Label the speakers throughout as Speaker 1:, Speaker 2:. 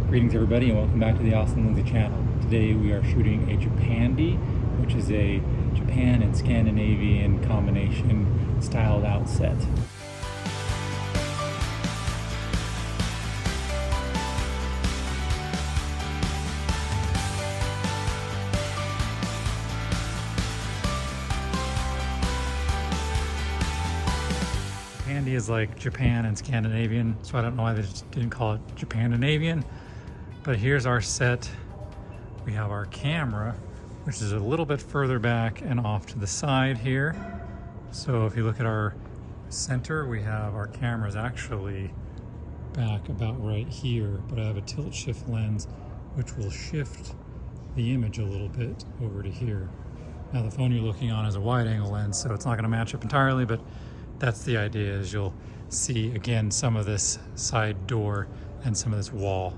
Speaker 1: Greetings everybody and welcome back to the Awesome Lindsay channel. Today we are shooting a Japandi, which is a Japan and Scandinavian combination styled out set. Japandi is like Japan and Scandinavian, so I don't know why they just didn't call it Japandinavian. But here's our set. We have our camera, which is a little bit further back and off to the side here. So if you look at our center, we have our cameras actually back about right here, but I have a tilt shift lens, which will shift the image a little bit over to here. Now the phone you're looking on is a wide angle lens, so it's not gonna match up entirely, but that's the idea, is you'll see again some of this side door and some of this wall.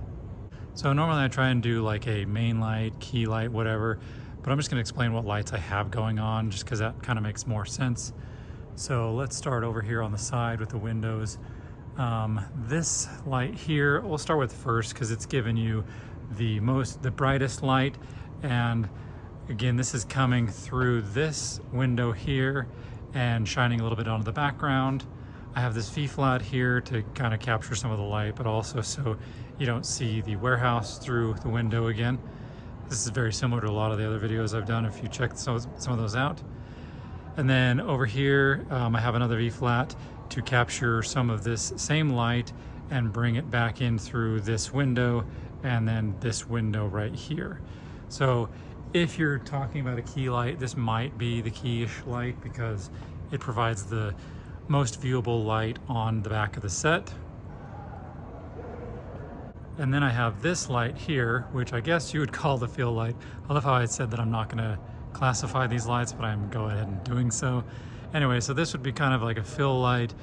Speaker 1: So normally I try and do like a main light, key light, whatever, but I'm just gonna explain what lights I have going on just because that kind of makes more sense. So let's start over here on the side with the windows. This light here, we'll start with first because it's giving you the brightest light. And again, this is coming through this window here and shining a little bit onto the background. I have this V-flat here to kind of capture some of the light, but also so you don't see the warehouse through the window again. This is very similar to a lot of the other videos I've done if you check some of those out. And then over here, I have another V-flat to capture some of this same light and bring it back in through this window and then this window right here. So if you're talking about a key light, this might be the key-ish light because it provides the most viewable light on the back of the set. And then I have this light here, which I guess you would call the fill light. I love how I said that I'm not gonna classify these lights, but I'm going ahead and doing so. Anyway, so this would be kind of like a fill light.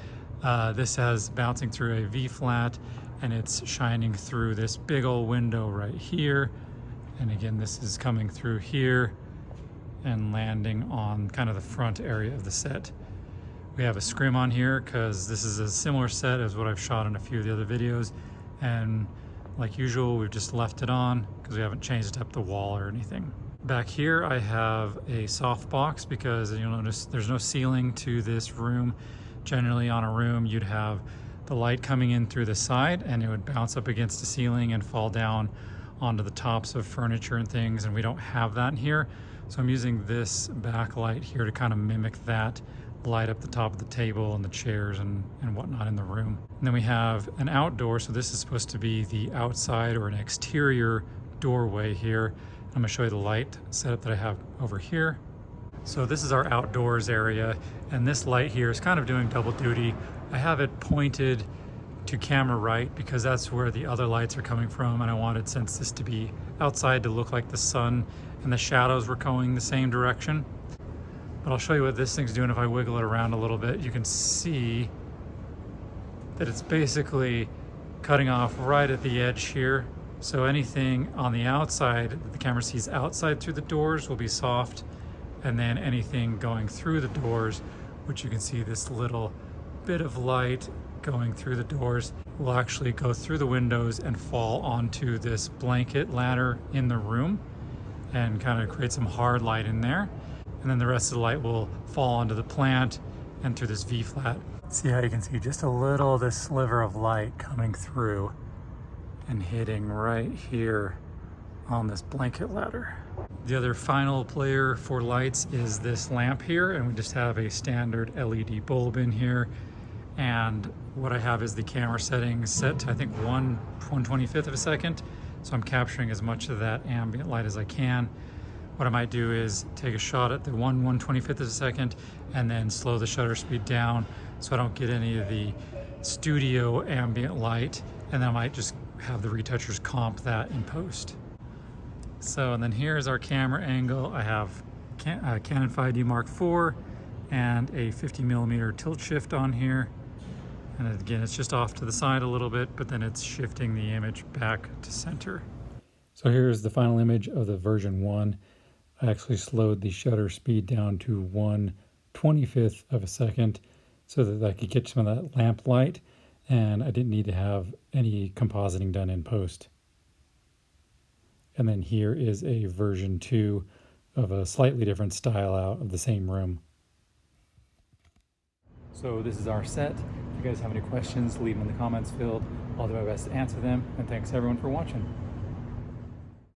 Speaker 1: This has bouncing through a V-flat and it's shining through this big old window right here. And again, this is coming through here and landing on kind of the front area of the set. We have a scrim on here because this is a similar set as what I've shot in a few of the other videos. And like usual, we've just left it on because we haven't changed up the wall or anything. Back here, I have a softbox because you'll notice there's no ceiling to this room. Generally on a room, you'd have the light coming in through the side and it would bounce up against the ceiling and fall down onto the tops of furniture and things, and we don't have that in here. So I'm using this backlight here to kind of mimic that, light up the top of the table and the chairs and whatnot in the room. And then we have an outdoor, so this is supposed to be the outside or an exterior doorway here. I'm gonna show you the light setup that I have over here. So this is our outdoors area, and this light here is kind of doing double duty. I have it pointed to camera right because that's where the other lights are coming from, and I wanted, since this to be outside, to look like the sun and the shadows were going the same direction. But I'll show you what this thing's doing. If I wiggle it around a little bit, you can see that it's basically cutting off right at the edge here. So anything on the outside that the camera sees outside through the doors will be soft, and then anything going through the doors, which you can see this little bit of light going through the doors, will actually go through the windows and fall onto this blanket ladder in the room and kind of create some hard light in there. And then the rest of the light will fall onto the plant and through this V-flat. See how you can see just a little of this sliver of light coming through and hitting right here on this blanket ladder. The other final player for lights is this lamp here, and we just have a standard LED bulb in here. And what I have is the camera settings set to, I think, 1/125th of a second. So I'm capturing as much of that ambient light as I can. What I might do is take a shot at the 1/125th of a second and then slow the shutter speed down so I don't get any of the studio ambient light. And then I might just have the retouchers comp that in post. So, and then here's our camera angle. I have Canon 5D Mark IV and a 50mm tilt shift on here. And again, it's just off to the side a little bit, but then it's shifting the image back to center. So here's the final image of the version 1. I actually slowed the shutter speed down to 1/25th of a second so that I could get some of that lamp light, and I didn't need to have any compositing done in post. And then here is a version 2 of a slightly different style out of the same room. So this is our set. If you guys have any questions, leave them in the comments field. I'll do my best to answer them. And thanks everyone for watching.